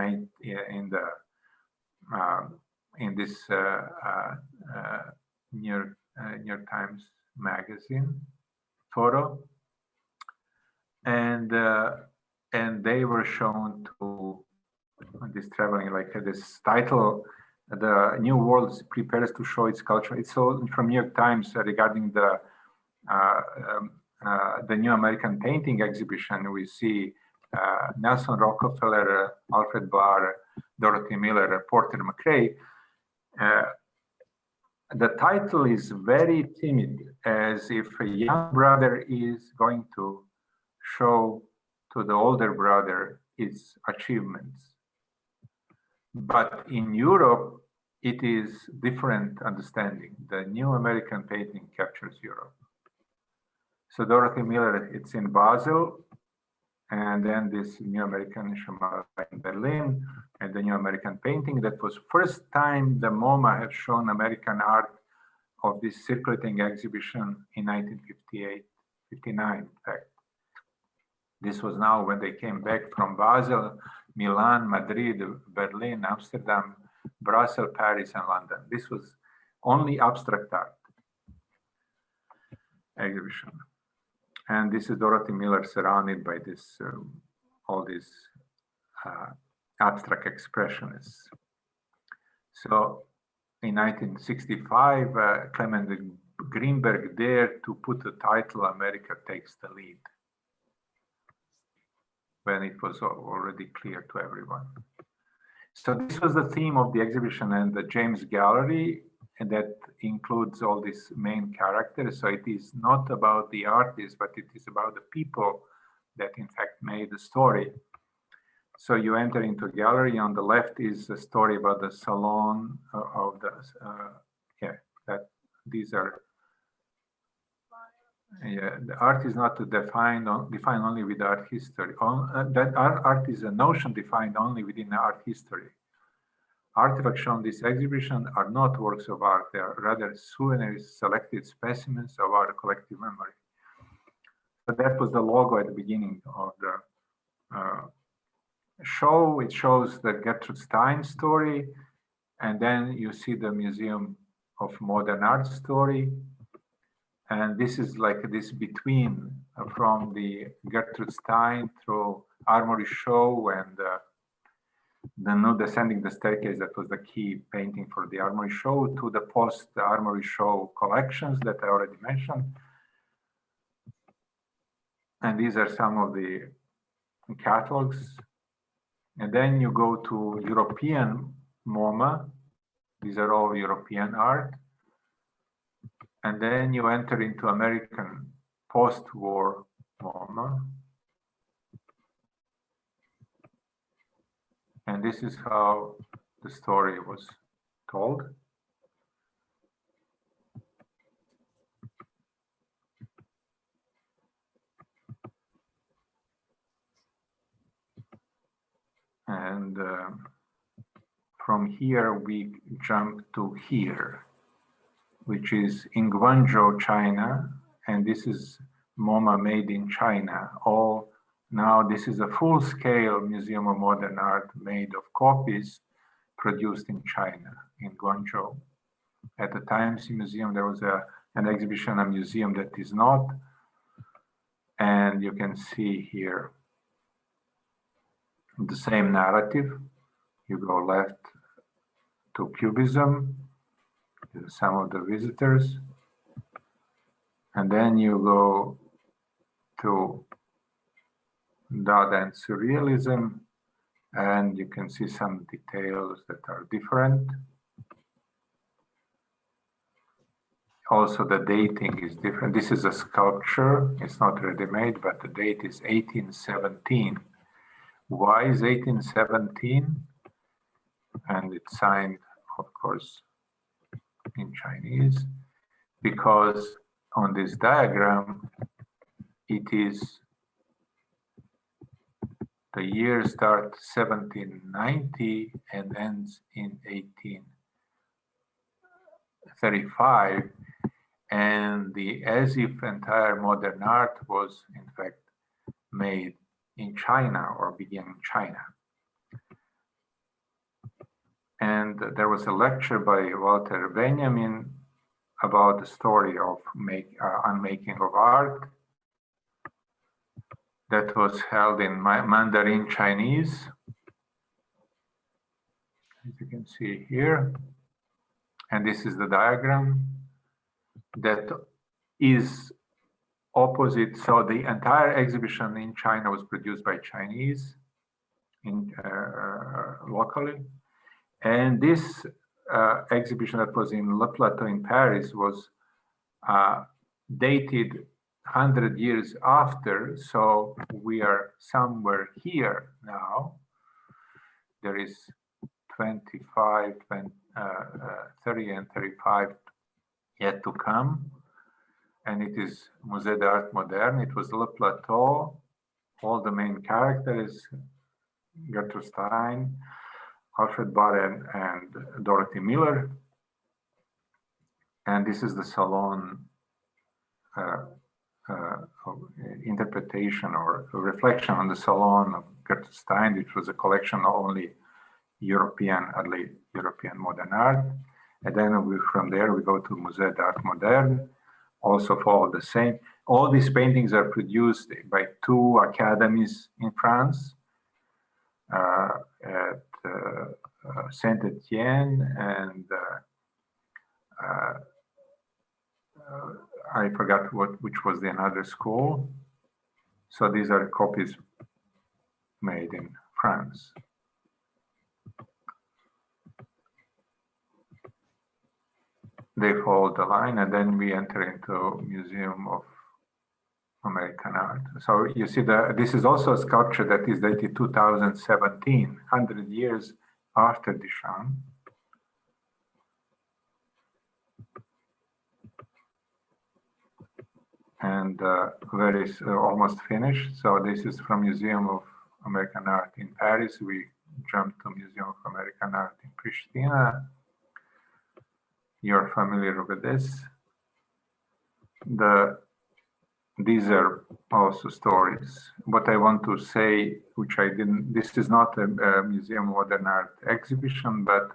this New York Times magazine photo, and they were shown to this traveling, like this title, "The New World Prepares to Show Its Culture." It's all from New York Times regarding the New American Painting exhibition. We see Nelson Rockefeller, Alfred Barr, Dorothy Miller, Porter McRae. The title is very timid, as if a young brother is going to show to the older brother its achievements. But in Europe, it is different understanding. The New American Painting captures Europe. So Dorothy Miller, it's in Basel, and then this New American in Berlin, and the New American Painting. That was first time the MoMA have shown American art of this circulating exhibition in 1958, 59, in fact. This was now when they came back from Basel, Milan, Madrid, Berlin, Amsterdam, Brussels, Paris, and London. This was only abstract art exhibition. And this is Dorothy Miller surrounded by this, all these abstract expressionists. So in 1965, Clement Greenberg dared to put the title "America Takes the Lead," when it was already clear to everyone. So this was the theme of the exhibition and the James Gallery, and that includes all these main characters. So it is not about the artists, but it is about the people that in fact made the story. So you enter into a gallery. On the left is a story about the salon of the, these are, the art is not defined only with art history. That art is a notion defined only within art history. Artifacts shown in this exhibition are not works of art. They are rather souvenirs, selected specimens of our collective memory. But that was the logo at the beginning of the show. It shows the Gertrude Stein story, and then you see the Museum of Modern Art story. And this is like this between from the Gertrude Stein through Armory Show and the No Descending the Staircase, that was the key painting for the Armory Show, to the post-Armory Show collections that I already mentioned. And these are some of the catalogs. And then you go to European MoMA. These are all European art. And then you enter into American post-war MoMA. And this is how the story was told. And from here, we jump to here, which is in Guangzhou, China. And this is MoMA made in China. Now this is a full-scale Museum of Modern Art made of copies produced in China, in Guangzhou. At the Times Museum, there was an exhibition, a museum that is not. And you can see here the same narrative. You go left to Cubism, some of the visitors. And then you go to Dada and Surrealism, and you can see some details that are different. Also, the dating is different. This is a sculpture. It's not ready-made, but the date is 1817. Why is 1817? And it's signed, of course, in Chinese, because on this diagram, it is The year starts 1790 and ends in 1835, and the as if entire modern art was in fact made in China or began in China. And there was a lecture by Walter Benjamin about the story of unmaking of art that was held in Mandarin Chinese, as you can see here. And this is the diagram that is opposite. So the entire exhibition in China was produced by Chinese locally. And this exhibition that was in Le Plateau in Paris was dated 100 years after, so we are somewhere here now. There is 25, 30 and 35 yet to come. And it is Musée d'Art Moderne. It was Le Plateau. All the main characters, Gertrude Stein, Alfred Barr and Dorothy Miller. And this is the salon interpretation or reflection on the salon of Gertrude Stein, which was a collection of only European, at least European modern art. And then from there we go to Musée d'Art Moderne, also follow the same. All these paintings are produced by two academies in France, at Saint-Étienne and I forgot which was the another school. So these are copies made in France. They follow the line, and then we enter into Museum of American Art. So you see this is also a sculpture that is dated 2017, 100 years after Duchamp. And where is almost finished. So this is from Museum of American Art in Paris. We jump to Museum of American Art in Pristina. You're familiar with this. These are also stories. What I want to say, which I didn't, this is not a Museum of Modern Art exhibition, but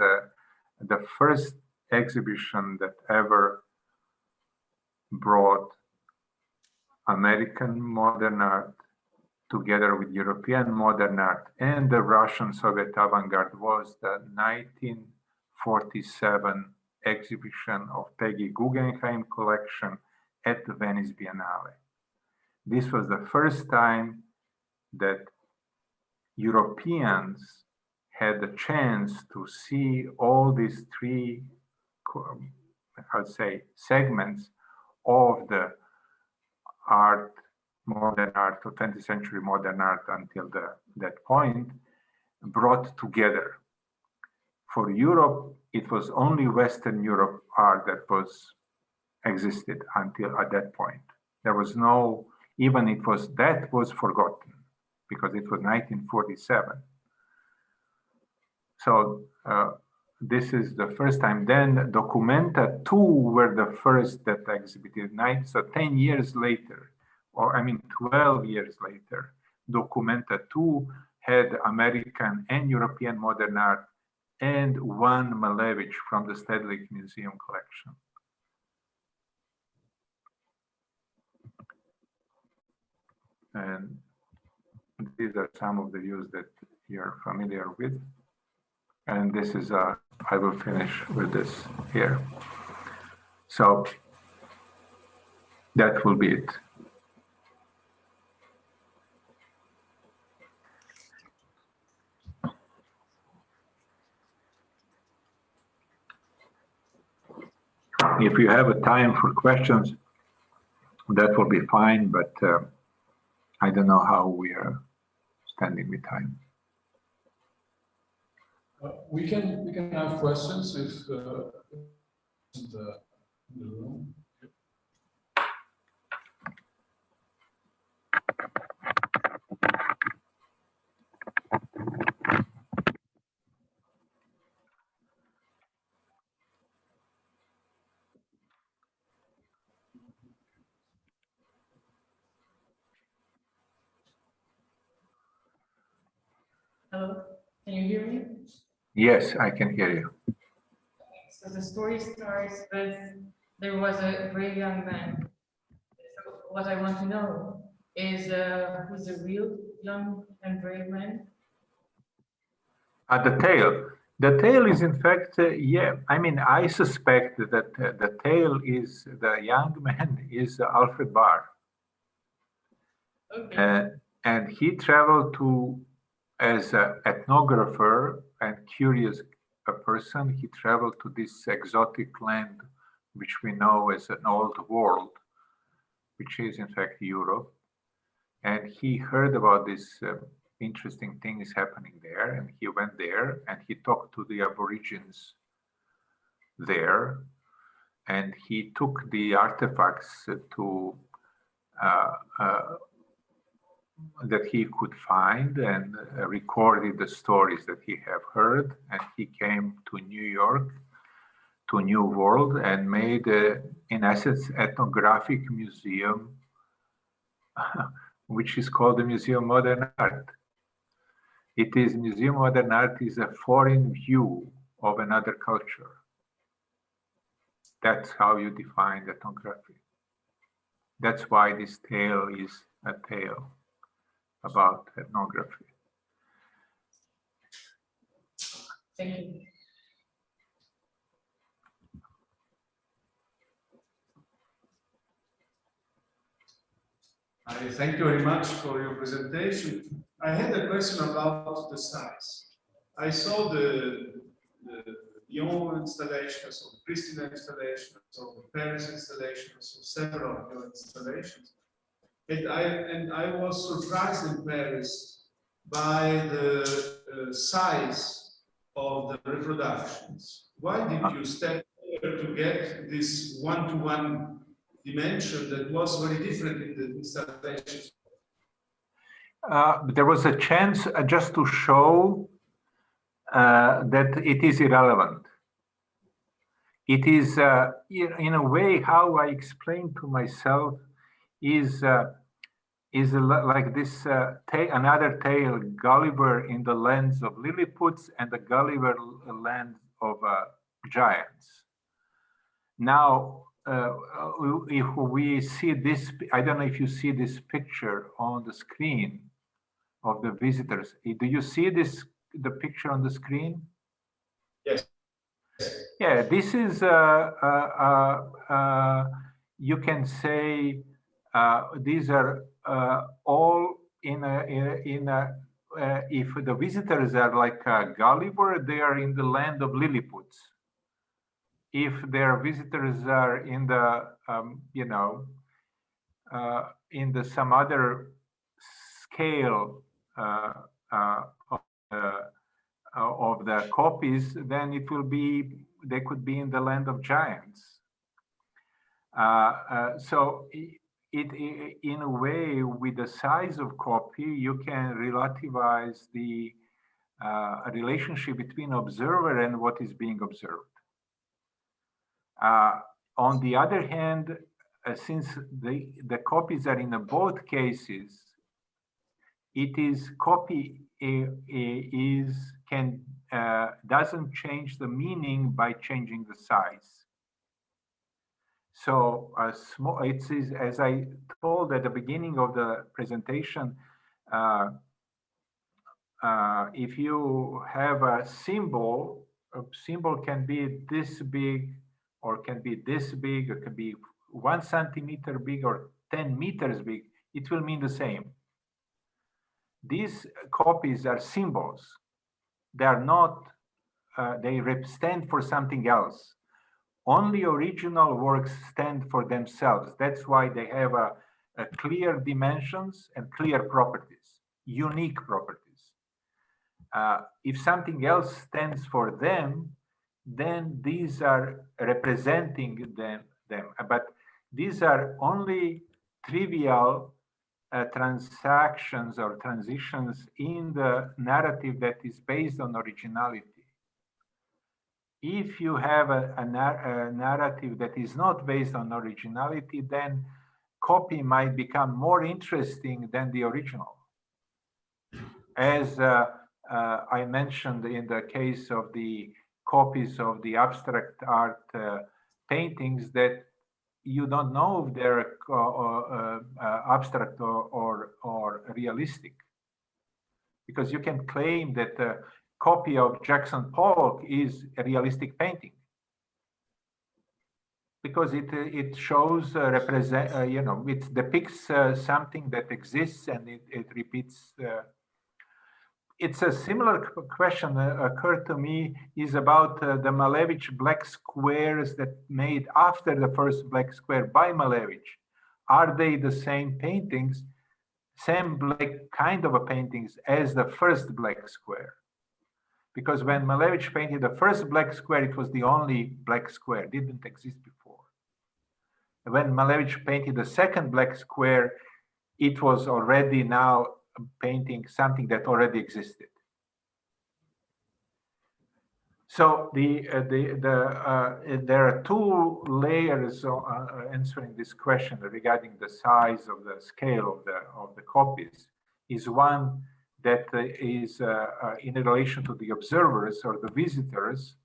the first exhibition that ever brought American modern art together with European modern art and the Russian Soviet avant-garde was the 1947 exhibition of Peggy Guggenheim collection at the Venice Biennale. This was the first time that Europeans had the chance to see all these three, I'd say, segments of the art, modern art, or 20th century modern art until that point, brought together. For Europe, it was only Western Europe art that existed until at that point. There was no, even that was forgotten because it was 1947. So this is the first time. Then Documenta 2 were the first that exhibited, so 10 years later, or I mean 12 years later, Documenta 2 had American and European modern art and one Malevich from the Stedelijk Museum collection. And these are some of the views that you're familiar with. And this is, I will finish with this here. So that will be it. If you have a time for questions, that will be fine, but I don't know how we are standing with time. We can have questions if in the room. Hello, can you hear me? Yes, I can hear you. So the story starts with there was a brave young man. So what I want to know is who's the real young and brave man? The tale. The tale is, in fact, yeah. I mean, I suspect that the tale is the young man is Alfred Barr, Okay. and he traveled to as an ethnographer and curious a person. He traveled to this exotic land, which we know as an old world, which is in fact Europe, and he heard about this interesting things happening there, and he went there and he talked to the Aborigines there, and he took the artifacts to that he could find and recorded the stories that he have heard, and he came to New York, to New World, and made in essence ethnographic museum which is called the Museum of Modern Art. It is Museum of Modern Art is a foreign view of another culture. That's how you define ethnography. That's why this tale is a tale about ethnography. Thank you. I thank you very much for your presentation. I had a question about the size. I saw the Lyon installations, or Pristina installations, or the Paris installations, or several of your installations. And I was surprised in Paris by the size of the reproductions. Why did you step here to get this one-to-one dimension that was very different in the installations? There was a chance just to show that it is irrelevant. It is, in a way, how I explain to myself is like this another tale, Gulliver in the lands of Lilliputians and the Gulliver land of giants. Now, if we see this, I don't know if you see this picture on the screen of the visitors. Do you see this, the picture on the screen? Yes. Yeah, this is, you can say, these are all if the visitors are like Gulliver, they are in the land of Lilliputians. If their visitors are in the, in the some other scale of the copies, then it will be, they could be in the land of giants. So in a way, with the size of copy, you can relativize the relationship between observer and what is being observed. On the other hand, since the copies are in both cases, it is copy doesn't change the meaning by changing the size. So it is, as I told at the beginning of the presentation, if you have a symbol can be this big, or can be this big, or can be 1 centimeter big or 10 meters big. It will mean the same. These copies are symbols. They are not, they stand for something else. Only original works stand for themselves. That's why they have a clear dimensions and clear properties, unique properties. If something else stands for them, then these are representing them. But these are only trivial transactions or transitions in the narrative that is based on originality. If you have a narrative that is not based on originality, then copy might become more interesting than the original. As I mentioned in the case of the copies of the abstract art paintings that you don't know if they're abstract or realistic, because you can claim that a copy of Jackson Pollock is a realistic painting because it shows it depicts something that exists and it repeats. It's a similar question occurred to me is about the Malevich black squares that made after the first black square by Malevich. Are they the same paintings, same black kind of a paintings as the first black square? Because when Malevich painted the first black square, it was the only black square, didn't exist before. When Malevich painted the second black square, it was already now painting something that already existed. So there are two layers of answering this question regarding the size of the scale of the copies. Is one that is in relation to the observers or the visitors,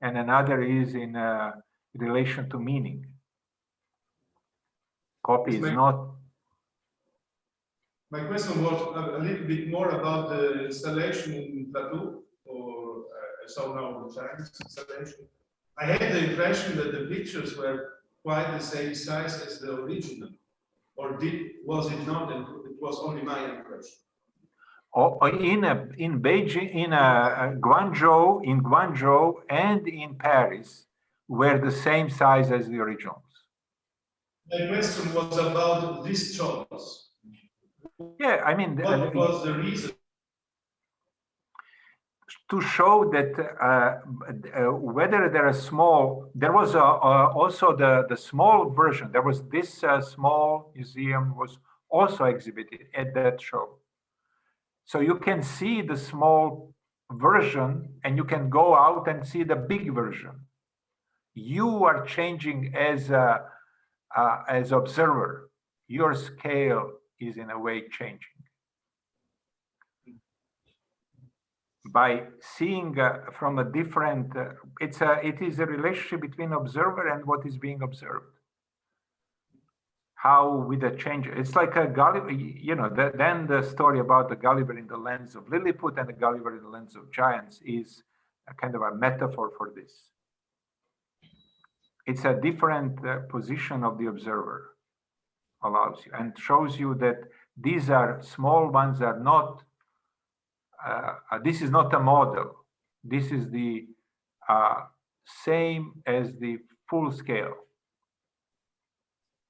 and another is in relation to meaning. Copy is not. My question was a little bit more about the installation in Plateau, or I saw now the Chinese installation. I had the impression that the pictures were quite the same size as the original, or was it not? And it was only my impression. In Beijing, in Guangzhou, and in Paris were the same size as the originals. My question was about this choice. Yeah, I mean, what was the reason? To show that whether they're small, there was also the small version. There was this small museum was also exhibited at that show. So you can see the small version and you can go out and see the big version. You are changing as observer. Your scale is in a way changing. By seeing from a different, it is a relationship between observer and what is being observed. How with a change, it's like a Gulliver, then the story about the Gulliver in the lens of Lilliput and the Gulliver in the lens of giants is a kind of a metaphor for this. It's a different position of the observer allows you and shows you that these are small ones are not, this is not a model. This is the same as the full scale.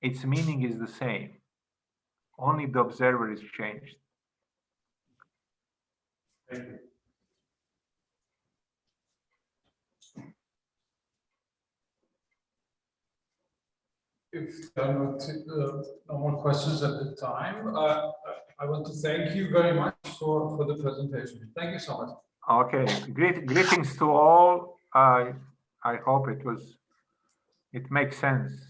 Its meaning is the same. Only the observer is changed. Thank you. If there are no more questions at the time, I want to thank you very much for the presentation. Thank you so much. Okay, greetings to all. I hope it makes sense.